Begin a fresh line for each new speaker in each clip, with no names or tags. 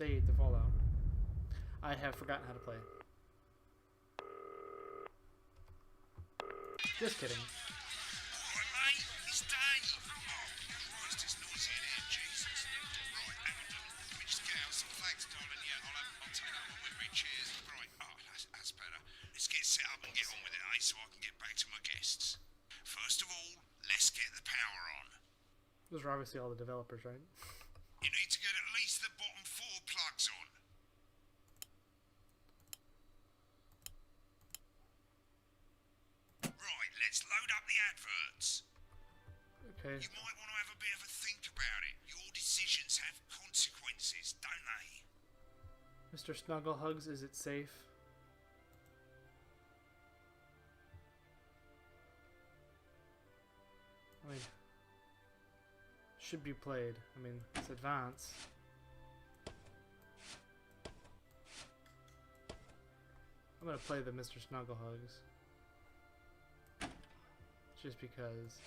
the Fallout. I have forgotten how to play. Just kidding.
Alright, mate, it's Dave. Oh, Christ, it's noisy in here, Jesus. Right, hang on, let me just get out some flags, darling. Yeah, I'll take out my memory. Cheers. Right, oh, that's better. Let's get set up and get on with it, eh, so I can get back to my guests. First of all, let's get the power on.
Those are obviously all the developers, right?
You need to get at least the bottom 4 plugs on. Right, let's load up the adverts.
Okay.
You might want to have a bit of a think about it. Your decisions have consequences, don't they?
Mr. Snugglehugs, is it safe? I mean, should be played. I mean, it's advanced. I'm gonna play the Mr. Snugglehugs. Just because.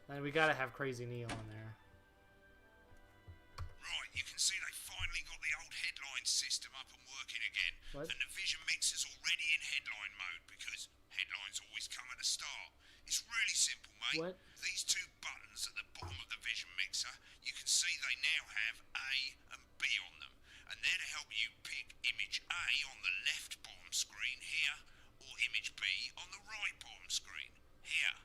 And we gotta have Crazy Neil in there.
Right, you can see they finally got the old headline system up and working again.
What?
And the Vision Mixer's already in headline mode because headlines always come at the start. It's really simple, mate.
What?
These 2 buttons at the bottom of the Vision Mixer, you can see they now have A and B on them. And they're to help you pick image A on the left bottom screen here, or image B on the right bottom screen here.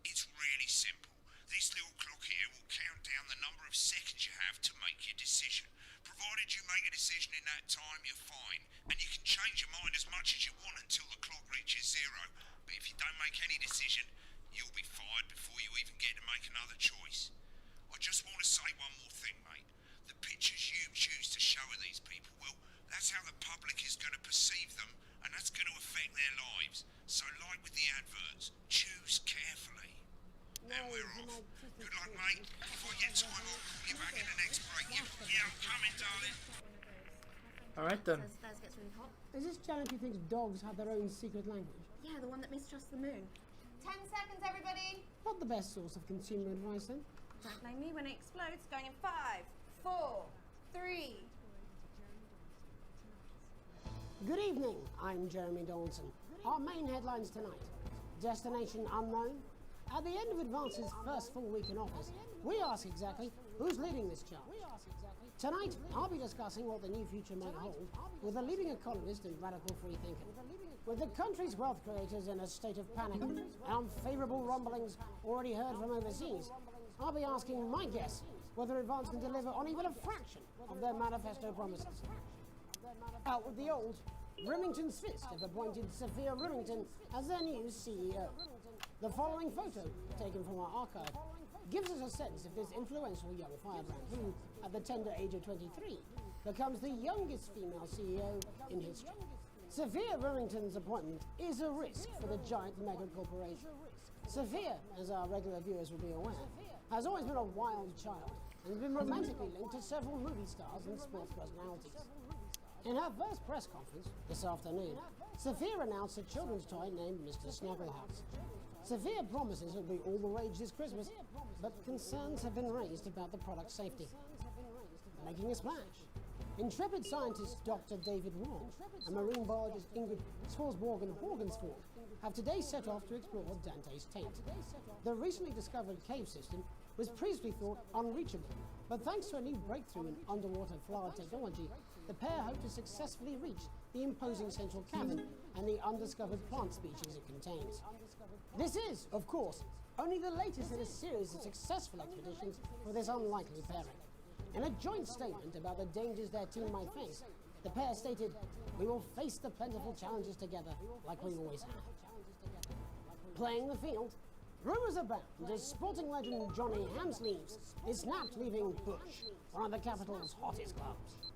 It's really simple. This little clock here will count down the number of seconds you have to make your decision. Provided you make a decision in that time, you're fine. And you can change your mind as much as you want until the clock reaches 0. But if you don't make any decision, you'll be fired before you even get to make another choice. I just want to say one more thing, mate. The pictures you choose to show of these people, well, that's how the public is going to perceive them, and that's going to affect their lives. So like with the adverts, choose carefully. And we're off. Good luck, mate. If I get time, I'll call you back in the next break. Yeah, I'm coming, darling.
Alright then.
Stairs gets really hot.
Is this Janet who thinks dogs have their own secret language?
Yeah, the one that mistrusts the moon. 10 seconds, everybody.
Not the best source of consumer advice, then?
Don't blame me when it explodes. Going in 5, 4, 3.
Good evening, I'm Jeremy Dawson. Our main headlines tonight. Destination unknown. At the end of Advance's first full week in office, we ask exactly who's leading this charge. Tonight, I'll be discussing what the new future may hold with a leading economist and radical free thinker. With the country's wealth creators in a state of panic and unfavourable rumblings already heard from overseas, I'll be asking my guests whether Advance can deliver on even a fraction of their manifesto promises. Out with the old, Remington's Fist have appointed Sophia Remington as their new CEO. The following photo, taken from our archive, gives us a sense of this influential young firebrand who, at the tender age of 23, becomes the youngest female CEO in history. Sophia Remington's appointment is a risk for the giant mega corporation. Sophia, as our regular viewers will be aware, has always been a wild child and has been romantically linked to several movie stars and sports personalities. In her first press conference this afternoon, Sophia announced a children's toy named Mr. Snugglehouse. Sophia promises it'll be all the rage this Christmas, but concerns have been raised about the product's safety. Making a splash. Intrepid scientist Dr. David Wong and marine biologist Ingrid Swarsborgen-Horgensford have today set off to explore Dante's Taint. The recently discovered cave system was previously thought unreachable, but thanks to a new breakthrough in underwater flower technology, the pair hope to successfully reach the imposing central cavern and the undiscovered plant species it contains. This is, of course, only the latest in a series of successful expeditions for this unlikely pairing. In a joint statement about the dangers their team might face, the pair stated, "We will face the plentiful challenges together like we always have." Playing the field, rumours abound as sporting legend Johnny Hamsleeves is snapped leaving Bush, one of the capital's hottest clubs.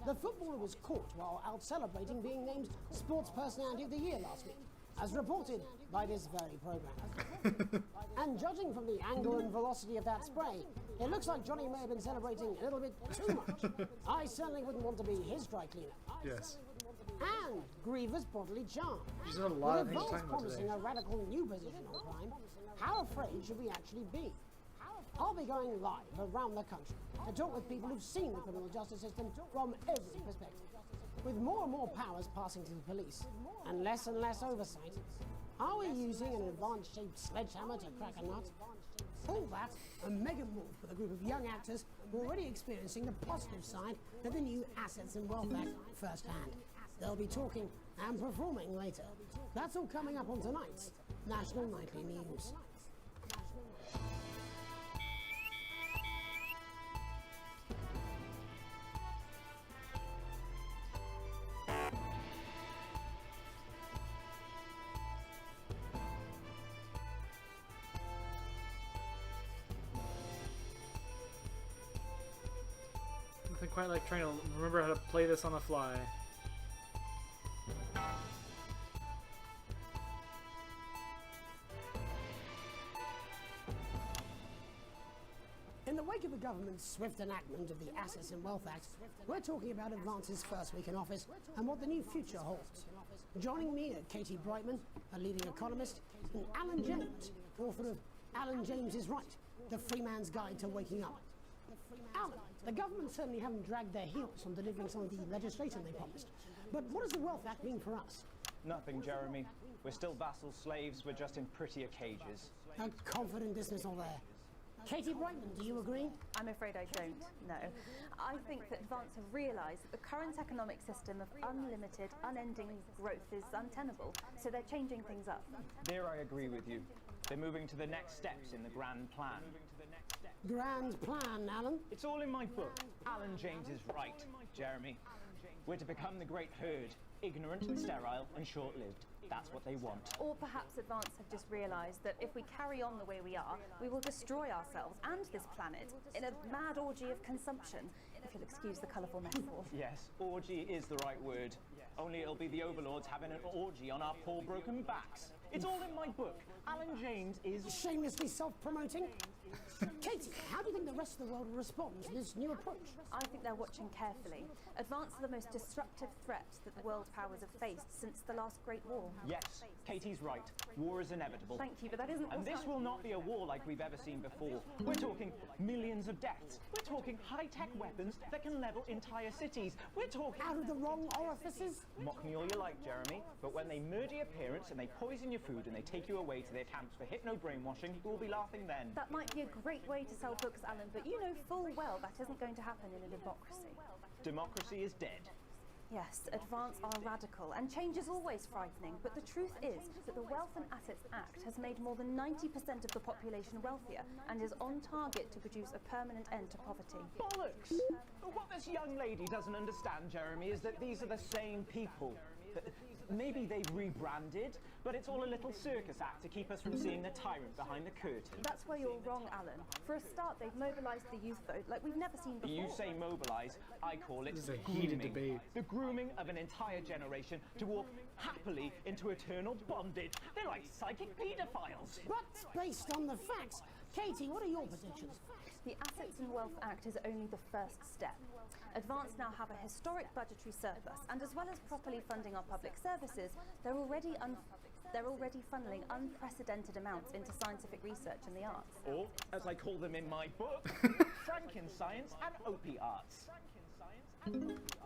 The footballer was caught while out celebrating being named Sports Personality of the Year last week, as reported by this very programme. And judging from the angle and velocity of that spray, it looks like Johnny may have been celebrating a little bit too much. I certainly wouldn't want to be his dry cleaner.
Yes.
And Griever's bodily charm.
There's a lot of
With
things to
Advance
talk about today.
promising a radical new position on crime, how afraid should we actually be? I'll be going live around the country to talk with people who've seen the criminal justice system from every perspective. With more and more powers passing to the police and less oversight, are we using an advanced-shaped sledgehammer to crack a nut? All that and Megan Wolf with a group of young actors already experiencing the positive side of the new Assets and Wealth Act firsthand. They'll be talking and performing later. That's all coming up on tonight's National Nightly News.
Nothing quite like trying to remember how to play this on the fly.
In the wake of the government's swift enactment of the Assets and Wealth Act, we're talking about Advance's first week in office and what the new future holds. Joining me are Katie Brightman, a leading economist, and Alan James, author of Alan James is Right, The Free Man's Guide to Waking Up. Alan, the government certainly haven't dragged their heels on delivering some of the legislation they promised. But what does the Wealth Act mean for us?
Nothing, Jeremy. We're still vassal slaves, we're just in prettier cages.
A confident dismissal there. Katie Brightman, do you agree?
I'm afraid I don't, no. I think that Advance have realised that the current economic system of unlimited, unending growth is untenable, so they're changing things up.
There I agree with you. They're moving to the next steps in the grand plan.
Grand plan, Alan.
It's all in my book. Alan James is right, Jeremy. We're to become the great herd, ignorant, sterile, and short-lived. That's what they want.
Or perhaps Advance have just realised that if we carry on the way we are, we will destroy ourselves and this planet in a mad orgy of consumption, if you'll excuse the colourful metaphor.
Yes, orgy is the right word. Only it'll be the overlords having an orgy on our poor broken backs. It's all in my book. Alan James is...
Shamelessly self-promoting? Katie, how do you think the rest of the world will respond to this new approach?
I think they're watching carefully. Advance are the most destructive threat that the world powers have faced since the last Great War.
Yes, Katie's right. War is inevitable.
Thank you, but that isn't
And
what
this will not be a war like we've ever seen before. We're talking millions of deaths. We're talking high-tech weapons that can level entire cities. We're talking...
Out of the wrong orifices?
Mock me all you like, Jeremy, but when they murder your parents and they poison your food and they take you away to their camps for hypno-brainwashing, we'll be laughing then.
That might be a great way to sell books, Alan, but you know full well that isn't going to happen in a democracy.
Democracy is dead.
Yes, Advance are radical, and change is always frightening, but the truth is that the Wealth and Assets Act has made more than 90% of the population wealthier and is on target to produce a permanent end to poverty.
Bollocks! What this young lady doesn't understand, Jeremy, is that these are the same people. Maybe they've rebranded, but it's all a little circus act to keep us from seeing the tyrant behind the curtain.
That's where you're wrong, Alan. For a start, they've mobilised the youth vote like we've never seen before.
You say mobilise, I call it
This is a
grooming.
heated debate.
The grooming of an entire generation to walk happily into eternal bondage. They're like psychic paedophiles.
But based on the facts, Katie, what are your predictions?
The Assets and Wealth Act is only the first step. Advance now have a historic budgetary surplus, and as well as properly funding our public services, they're already funneling unprecedented amounts into scientific research and the arts.
Or, as I call them in my book, Frankenscience and opiates.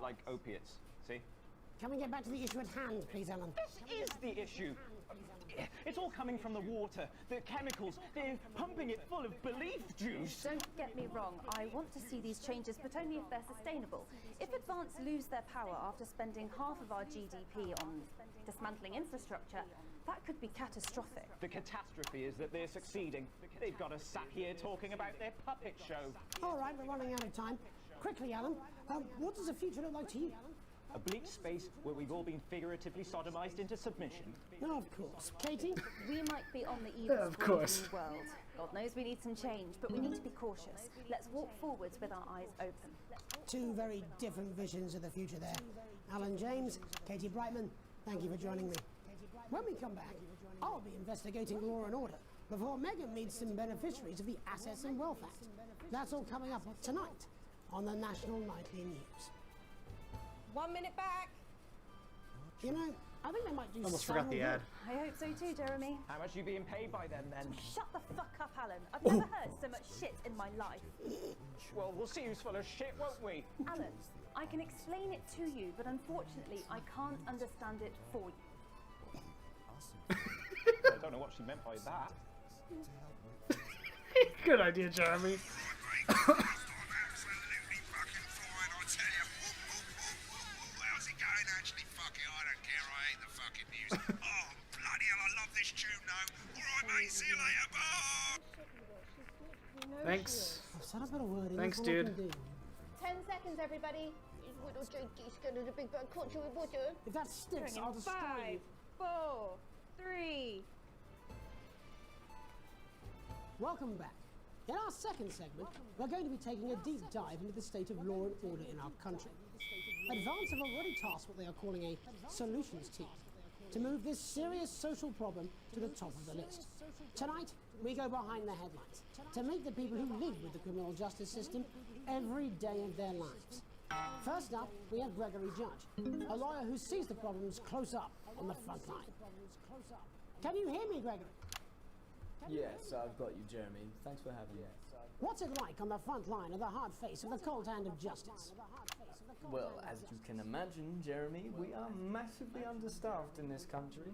Like opiates, see?
Can we get back to the issue at hand, please, Alan?
This is the issue. It's all coming from the water, the chemicals. They're pumping it full of belief juice.
Don't get me wrong, I want to see these changes, but only if they're sustainable. If Advance lose their power after spending half of our GDP on dismantling infrastructure, that could be catastrophic.
The catastrophe is that they're succeeding. They've got us sat here talking about their puppet show.
All right, we're running out of time. Quickly, Alan, what does the future look like to you?
A bleak space where we've all been figuratively sodomized into submission.
No, of course. Katie?
We might be on the eve
Of
of
course.
the world. God knows we need some change, but we need to be cautious. Let's walk forwards with our eyes open.
Two very different visions of the future there. Alan James, Katie Brightman, thank you for joining me. When we come back, I'll be investigating law and order before Megan meets some beneficiaries of the Assets and Wealth Act. That's all coming up tonight on the National Nightly News.
1 minute back.
You know, I think they might do
Almost
some
forgot the ad.
I hope so too, Jeremy.
How much are you being paid by them then?
Shut the fuck up, Alan. I've never heard so much shit in my life.
Well, we'll see who's full of shit, won't we?
Alan, I can explain it to you, but unfortunately, I can't understand it for you.
I don't know what she meant by that.
Good idea, Jeremy.
Absolutely fucking fine, I tell you. How's it going? Actually, fuck it, I don't care. I hate the fucking music. Oh, bloody hell, I love this tune, though. All right, mate, see you later. Bye.
Thanks.
I've said a bit of word in.
Thanks,
that's all I
dude.
can do.
10 seconds, everybody. Little Jakey's going to the big bird caught you with water.
If that sticks, I'll destroy you.
5, 4, 3.
Welcome back. In our second segment, we're going to be taking a deep dive into the state of law and order in our country. Advance have already tasked what they are calling a solutions team to move this serious social problem to the top of the list. Tonight, we go behind the headlines to meet the people who live with the criminal justice system every day of their lives. First up, we have Gregory Judge, a lawyer who sees the problems close up on the front line. Can you hear me, Gregory?
Yes, I've got you, Jeremy. Thanks for having me.
What's it like on the front line of the hard face of the cold hand of justice?
Well, as you can imagine, Jeremy, we are massively understaffed in this country.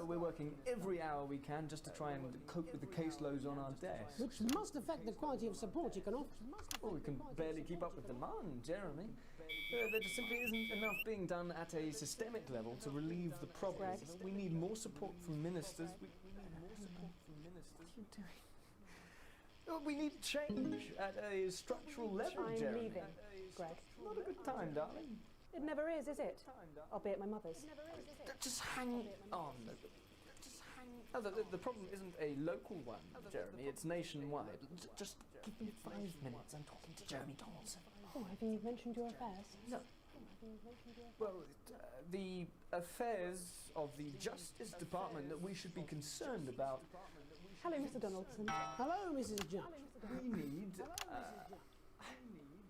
We're working every hour we can just to try and cope with the caseloads on our desks.
Which must affect the quality of support you can offer.
Well, we can barely keep up with demand, Jeremy. There just simply isn't enough being done at a systemic level to relieve the problem. We need more support from ministers. We need change at a structural level,
I'm
Jeremy.
leaving, Greg.
Not a good time, darling.
It never is it? I'll be at my mother's.
Just hang on. No, the problem isn't a local one, Jeremy. It's nationwide. Just give me 5 minutes. I'm talking to Jeremy Donaldson.
Oh, have you mentioned your affairs?
No. Well, the affairs of the Justice Department that we should be concerned about.
Hello, Mr. Donaldson.
Hello, Mrs. Judge.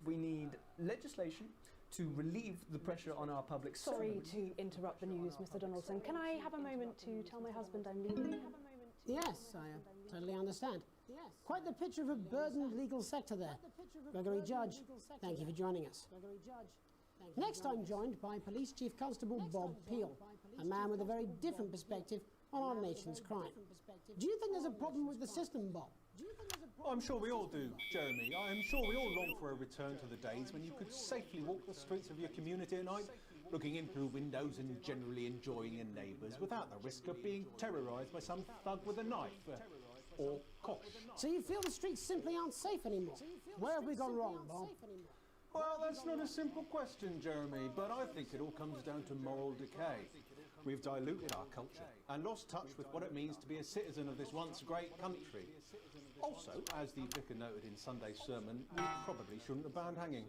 We need legislation to relieve the pressure on our public
Sorry
servants.
to interrupt the news, Mr. Donaldson. Can I have a moment to tell my husband I'm leaving?
Yes, I totally understand. Quite the picture of a burdened legal sector there. Gregory Judge, thank you for joining us. Next, I'm joined by Police Chief Constable Bob Peel, a man with a very different perspective on our nation's crime. Do you think there's a problem with the system, Bob?
I'm sure we all do, Jeremy. I am sure we all long for a return to the days when you could safely walk the streets of your community at night, looking in through windows and generally enjoying your neighbours without the risk of being terrorised by some thug with a knife. Or cosh.
So you feel the streets simply aren't safe anymore? Where have we gone wrong, Bob?
Well, that's not a simple question, Jeremy, but I think it all comes down to moral decay. We've diluted our culture and lost touch with what it means to be a citizen of this once great country. Also, as the vicar noted in Sunday's sermon, we probably shouldn't have banned hanging.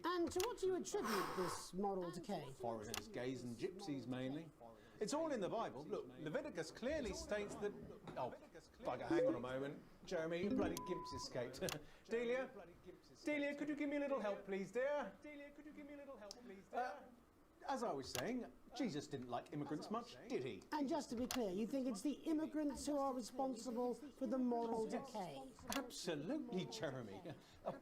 And to what do you attribute this moral decay?
Foreigners, gays and gypsies mainly. It's all in the Bible. Look, Leviticus clearly states that... Oh, bugger, hang on a moment. Jeremy, you bloody gimps escaped. Delia? Delia, could you give me a little help, please, dear? Delia, could you give me a little help, please, dear? As I was saying, Jesus didn't like immigrants much, did he?
And just to be clear, you think it's the immigrants who are responsible for the moral decay?
Absolutely, Jeremy.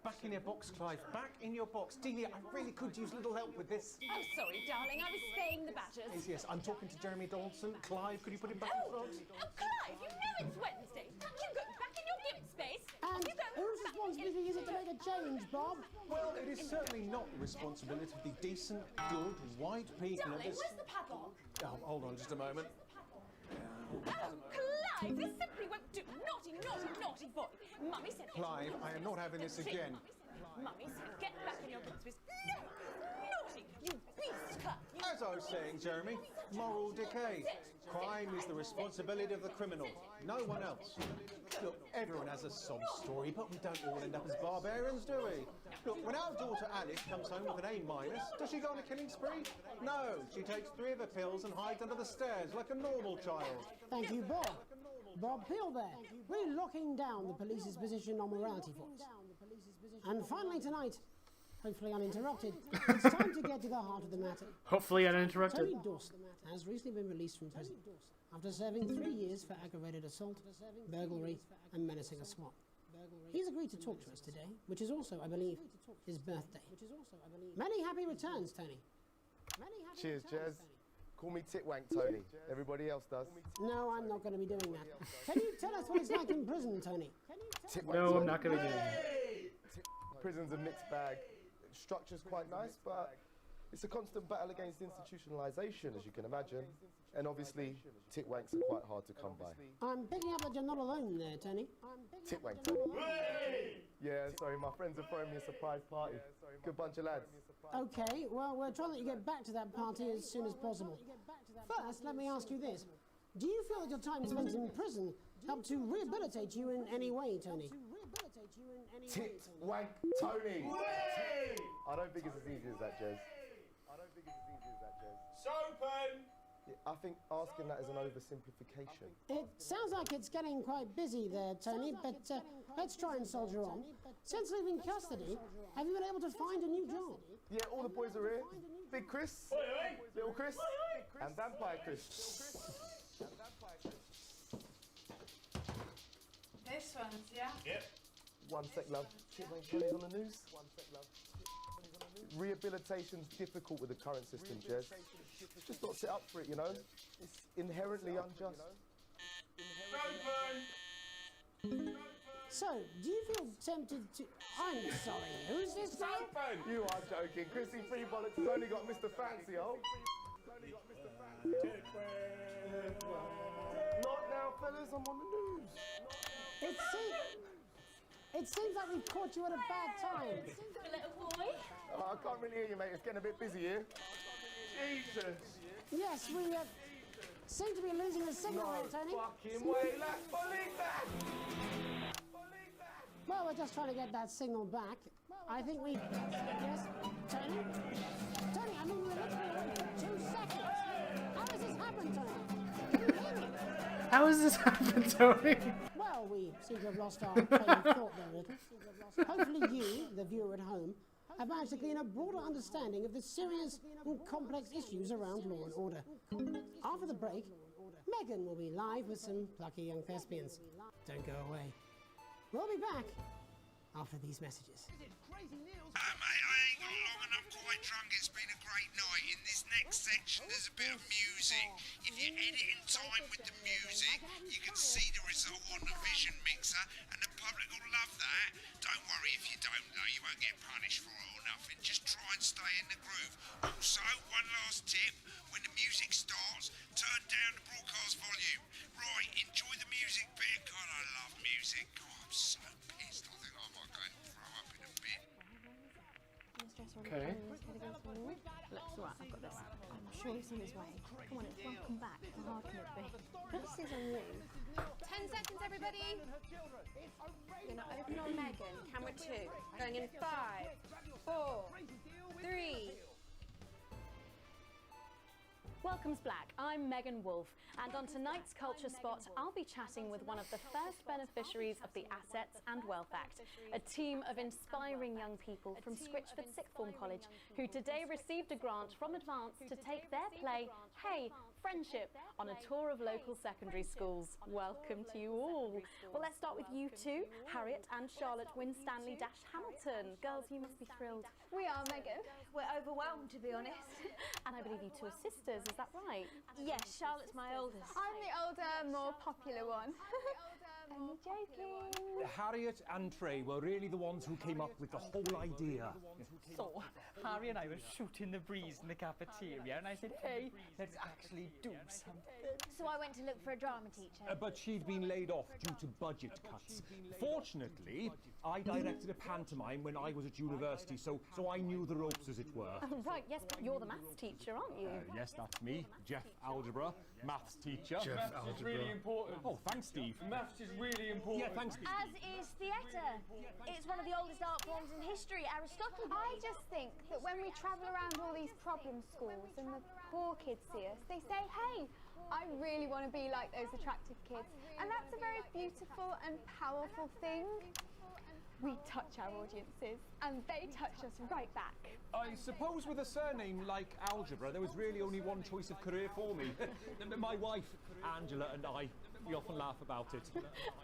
Back in your box, Clive. Back in your box. Delia, I really could use a little help with this.
Oh, sorry, darling. I was spaying the badgers.
Yes, I'm talking to Jeremy Donaldson. Clive, could you put him back in front?
Oh, Clive, you know it's Wednesday. Can't you go back in your gimp space?
And whose responsibility is it to make a change, Bob?
Well, it is certainly not the responsibility of the decent, good, white people of
Darling,
this...
where's the padlock?
Oh, hold on just a moment.
Oh, Clive, this simply won't do. Naughty, naughty, naughty boy. Mummy said...
Clive, I am not having this again.
Mummy said, get back in your gimp space. No! Naughty! You beast, Clive! You
As I was saying, Jeremy, moral decay. Crime is the responsibility of the criminal, no one else. Look, everyone has a sob story, but we don't all end up as barbarians, do we? Look, when our daughter Alice comes home with an A-, does she go on a killing spree? No, she takes 3 of her pills and hides under the stairs like a normal child.
Thank you, Bob. Bob Peel there, really locking down the police's position on morality for us. And finally tonight, hopefully uninterrupted, it's time to get to the heart of the matter.
Hopefully uninterrupted.
Tony Dawson has recently been released from prison after serving 3 years for aggravated assault, burglary, and menacing a SWAT. He's agreed to talk to us today, which is also, I believe, his birthday. Many happy returns, Tony.
Cheers, Jez. Call me Titwank Tony. Everybody else does.
No, I'm not going to be doing that. Can you tell us what it's like in prison, Tony?
No, I'm not going to do that.
Prison's a mixed bag. Structure's quite nice, but it's a constant battle against institutionalisation, as you can imagine. And obviously, titwanks are quite hard to come by.
I'm picking up that you're not alone there, Tony.
Titwank Tony. Yeah, sorry, my friends are throwing me a surprise party. Good bunch of lads.
Okay, well, we're trying to let you get back to that party as soon as possible. First, let me ask you this. Do you feel that your time spent in prison helped to rehabilitate you in any way, Tony?
Titwank Tony! I don't think it's as easy as that, Jez.
Sopen!
I think asking that is an oversimplification.
It sounds like it's getting quite busy there, Tony, but let's try and soldier on. Since leaving custody, have you been able to find a new job?
Yeah, all the boys are here. Big Chris, Little Chris, and Vampire Chris.
This one's, yeah?
Yep.
One sec, love. Titwank Tony's on the news. Rehabilitation's difficult with the current system, Jez. Just not set up for it, you know? It's inherently unjust.
So, do you feel tempted to... I'm sorry, who's this guy?
You are joking. Chrissy Free Bollocks has only got Mr. Fancy, oh. Not now, fellas, I'm on the news.
It seems like we've caught you at a bad time.
The little boy?
Oh, I can't really hear you, mate. It's getting a bit busy here. Jesus.
Yes, we seem to be losing the signal here, Tony.
Fucking way, lad. Believe that.
Well, we're just trying to get that signal back. I think we... Yes, Tony? Tony, I mean, we were literally away for 2 seconds. How has this happened, Tony? Can you hear me?
How has this happened, Tony?
Well, we seem to have lost our train of thought there a little. Hopefully you, the viewer at home, have managed to gain a broader understanding of the serious and complex issues around law and order. After the break, Megan will be live with some plucky young thespians. Don't go away. We'll be back after these messages.
Mate, I ain't got long and I'm quite drunk. It's been a great night. In this next section, there's a bit of music. If you edit in time with the music, you can see the result on the Vision Mixer, and the public will love that. Don't worry if you don't, though. You won't get punished for it or nothing. Just try and stay in the groove. Also, one last tip. When the music starts, turn down the broadcast volume. Right, enjoy the music bit. God, I love music. God, I'm so pissed. I think I might go and throw up in a bit.
Okay.
Look, it's alright, I've got this. I'm sure he's on his way. Come on, it's welcome back. How hard can it be? This is on you.
10 seconds, everybody. You're gonna open on Megan. Camera 2. Going in 5, 4, 3.
Welcome's Black. I'm Megan Wolfe, and on tonight's Culture Spot, I'll be chatting with one of the first beneficiaries of the Assets and Wealth Act, a team of inspiring young people from Scritchford Sixth Form College who today received a grant from Advance to take their play, Hey, Friendship, on a tour of local secondary schools. Welcome to you all. Well, let's start with you two, Harriet and Charlotte Winstanley-Hamilton. Girls, you must be thrilled.
We are, Megan. We're overwhelmed, to be honest.
And I believe you two are sisters, is that right?
Yes, Charlotte's my oldest.
I'm the older, more popular one.
Only joking.
Harriet and Trey were really the ones who came up with the whole idea.
So, Harry and I were shooting the breeze in the cafeteria, and I said, hey, let's actually do something.
So I went to look for a drama teacher.
But she'd been laid off due to budget cuts. Fortunately, I directed a pantomime when I was at university, so I knew the ropes, as it were.
Oh, right, yes, but you're the maths teacher, aren't you?
Yes, that's me, Jeff Algebra, maths teacher.
Jeff
Maths is
Algebra.
really important.
Oh, thanks, Steve.
Maths is really important.
Yeah, thanks, Steve.
As is theatre. It's one of the oldest art forms in history, Aristotle. I just think that when we travel around all these problem schools and the poor kids see us, they say, hey, I really want to be like those attractive kids. And that's a very beautiful and powerful thing. We touch our audiences, and they touch us right back.
I suppose with a surname like Algebra, there was really only one choice of career for me. My wife, Angela, and I, we often laugh about it.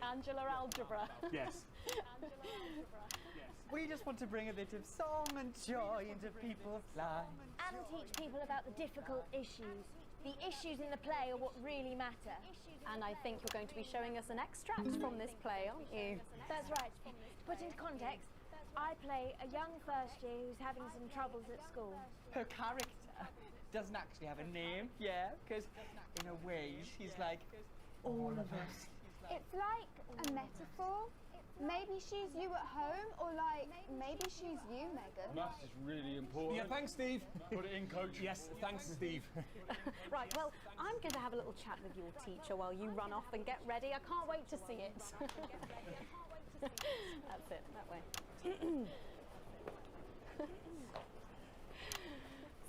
Angela Algebra.
Yes.
We just want to bring a bit of song and joy into people's lives.
And teach people about the difficult issues. The issues in the play are what really matter.
And I think you're going to be showing us an extract from this play, aren't you?
That's right. To put into context, I play a young first year who's having some troubles at school.
Her character doesn't actually have a name, yeah, because in a way she's like all of us.
It's like a metaphor. Maybe she's you at home, or like, maybe she's you, Megan.
Maths is really important. Yeah, thanks, Steve. Put it in, coach. Yes, thanks, Steve.
Right, well, I'm going to have a little chat with your teacher while you run off and get ready. I can't wait to see it. That's it, that way.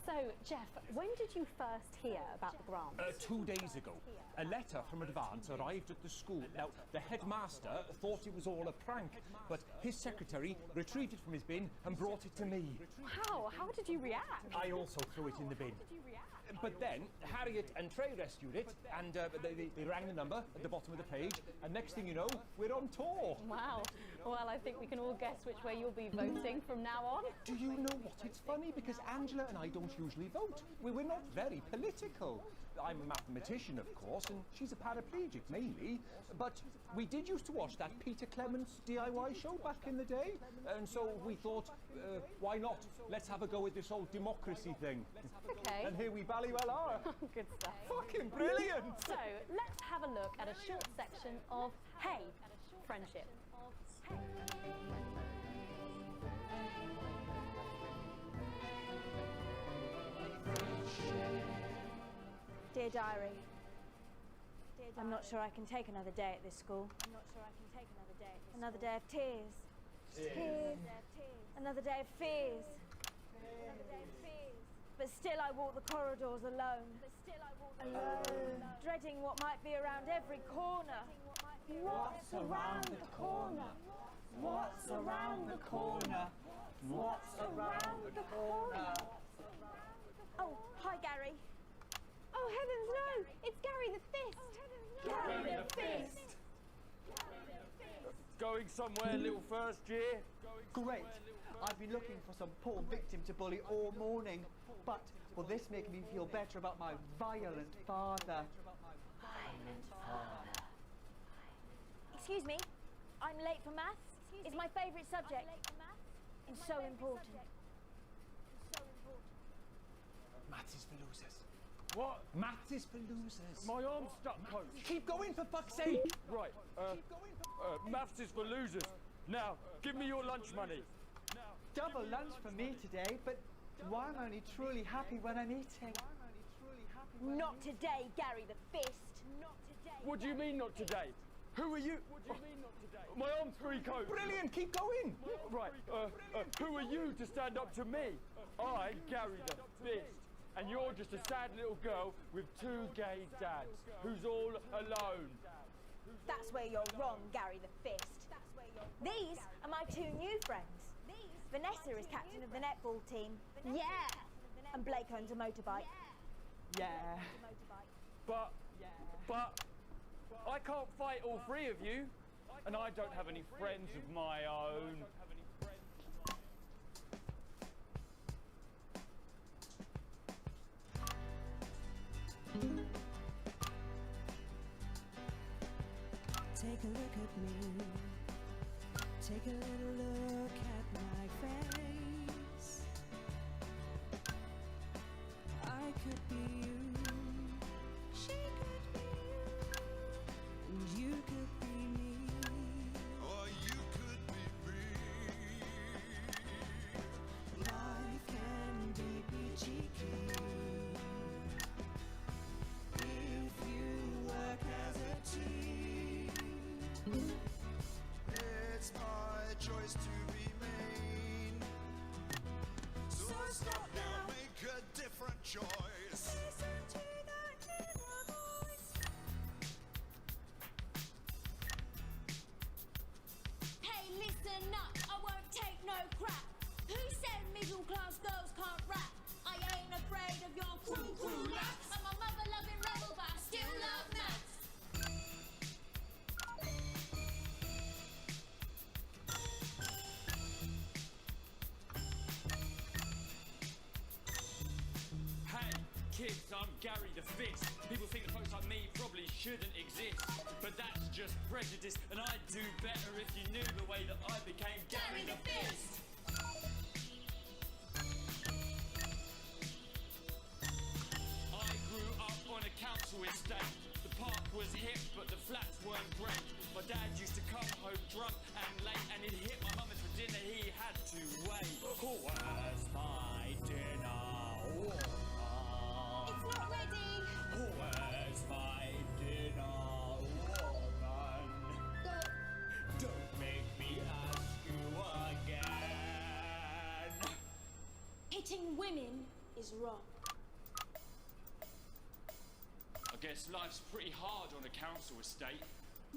So, Jeff, when did you first hear about the grant?
2 days ago. A letter from Advance arrived at the school. Now, the headmaster thought it was all a prank, but his secretary retrieved it from his bin and brought it to me.
How? How did you react?
I also threw it in the bin. But then, Harriet and Trey rescued it, and they rang the number at the bottom of the page, and next thing you know, we're on tour.
Wow. Well, I think we can all guess which way you'll be voting from now on.
Do you know what? It's funny, because Angela and I don't usually vote. We're not very political. I'm a mathematician, of course, and she's a paraplegic, mainly. But we did used to watch that Peter Clements DIY show back in the day, and so we thought, why not? Let's have a go at this whole democracy thing.
Okay.
And here we bally well are.
Good stuff.
Fucking brilliant!
So, let's have a look at a short section of Hey, Friendship.
Dear Diary, I'm not sure I can take another day at this school. Another day of tears. Tears. Another day of fears. But still I walk the corridors alone. Alone. Dreading what might be around every corner.
What's around the corner? What's around the corner? What's around the corner?
Oh, hi Gary.
Oh heavens no! It's Gary the Fist!
Gary the Fist!
Going somewhere, little first year?
Great. I've been looking for some poor victim to bully all morning, but will this make me feel better about my violent father?
Excuse me, I'm late for maths. It's my favourite subject. And so important.
Maths is for losers.
What?
Maths is for losers.
My arm's stuck, coach.
Keep going, for fuck's sake!
Right, maths is for losers. Now, give me your lunch money.
Double lunch for me today, but why am I only truly happy when I'm eating?
Not today, Gary the Fist.
What do you mean not today? Who are you? My arm's free, coach.
Brilliant, keep going!
Right, who are you to stand up to me? I'm Gary the Fist. And you're just a sad little girl with 2 gay dads who's all alone.
That's where you're wrong, Gary the Fist. These are my 2 new friends. Vanessa is captain of the netball team. Yeah! And Blake owns a motorbike.
Yeah.
But I can't fight all 3 of you. And I don't have any friends of my own.
Take a look at me. Take a little look at my face. I could be you. She could be you. And you could be me.
Or you could be me.
Life can be cheeky if you work as a team.
It's my choice to remain. So stop now, make a different choice.
Listen to that inner voice.
Hey, listen up!
kids, I'm Gary the Fist. People think that folks like me probably shouldn't exist, but that's just prejudice, and I'd do better if you knew the way that I became Gary the Fist. I grew up on a council estate. The park was hip, but the flats weren't great. My dad used to come home drunk and late, and he'd hit my mum, and for dinner he had to wait. Where's my dinner?
It's not ready.
Where's my dinner, woman? Don't make me ask you again.
Hitting women is wrong.
I guess life's pretty hard on a council estate.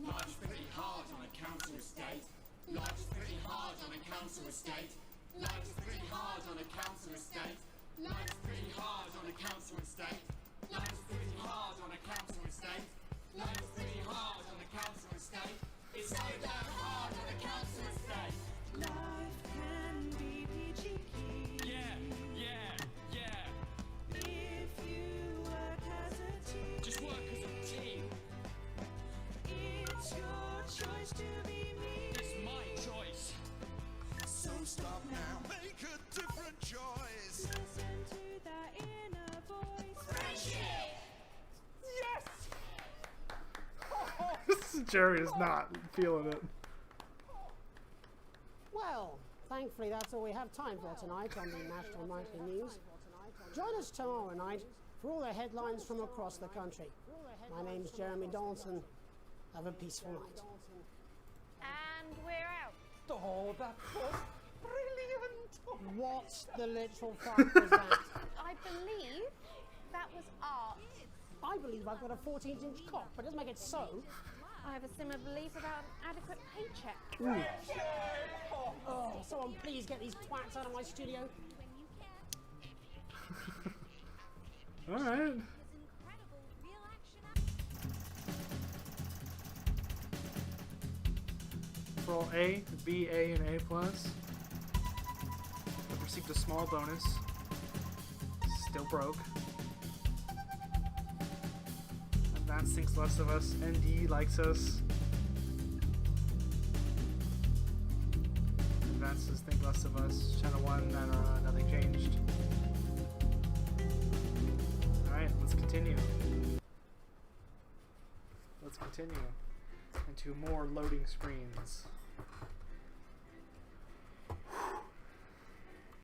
Life's pretty hard on a council estate. Life's pretty hard on a council estate. Life's pretty hard on a council estate. Life's pretty hard on a council estate. Life's pretty hard on a council estate. Life's pretty hard on a council estate. It's so damn hard on a council estate.
Life can be peachy keen.
Yeah.
If you work as a team.
Just work as a team.
It's your choice to be me.
It's my choice.
So stop now, make a different choice.
Listen to that inner voice.
Friendship!
Yes!
Jerry is not feeling it.
Well, thankfully that's all we have time for tonight on the National Nightly News. Join us tomorrow night for all the headlines from across the country. My name's Jeremy Dawson. Have a peaceful night.
And we're out.
Oh, that was brilliant!
What the literal fuck was that?
I believe that was art.
I believe I've got a 14-inch cock, but it doesn't make it so.
I have a similar belief about an adequate paycheck.
Oh, someone please get these twats out of my studio.
All right. For all A, B, A, and A+, I've received a small bonus. Still broke. Advance thinks less of us. ND likes us. Advances think less of us. Channel 1, nothing changed. Alright, let's continue. Let's continue into more loading screens.